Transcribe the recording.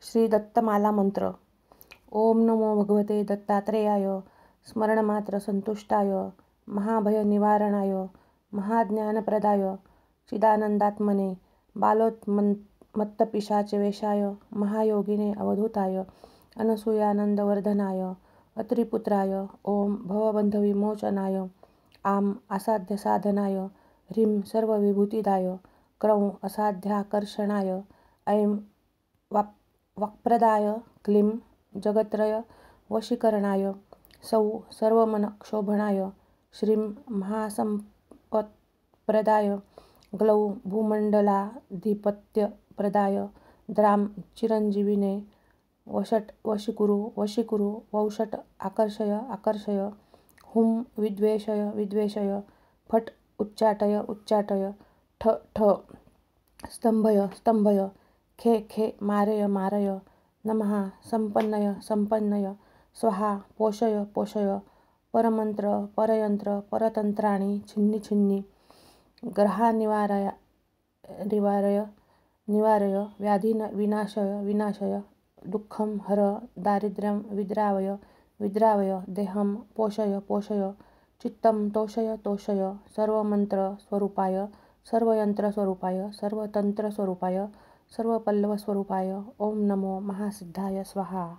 श्री दत्तमाला मंत्र. ओम नमो भगवते दत्तात्रेयाय. स्मरणमात्र संतुष्टाय, महाभय निवारणाय, महाज्ञानप्रदाय, चिदानंदात्मने, बालोत्मत्तपिशाचवेशाय, महायोगिने अवधूताय, अनसूयानंदवर्धनाय, अत्रिपुत्राय, ओम भवबंधविमोचनाय, आम असाध्यसाधनाय, ह्रीं सर्वविभूतिदाय, क्रौं असाध्याकर्षणाय, ऐं वाक्प्रदाय, क्लीं जगत्रय वशीकरणाय, सौं सर्वमनक्षोभणाय, श्रीं महासंपत्प्रदाय, ग्लौं भूमण्डलाधिपत्यप्रदाय, द्रां चिरञ्जीविने वषट् वशीकुरु वौषट् आकर्षय, हुं विद्वेषय, फट् उच्चाटय, ठ स्तंभय, खे मारय, नमः संपन्नय, स्वाहा पोषय, परमंत्र परयंत्र परतंत्राणि छिन्नि, ग्रहानिवारय, व्याधि विनाशय, दुःखं हर, दारिद्र्यं विद्रावय, देहं पोषय, चित्तं तोषय, सर्वमंत्र स्वरूपाय, सर्वयंत्र स्वरूपाय, सर्वतंत्र स्वरूपाय, सर्वपल्लव स्वरूपाय, ओम नमो महासिद्धाय स्वाहा।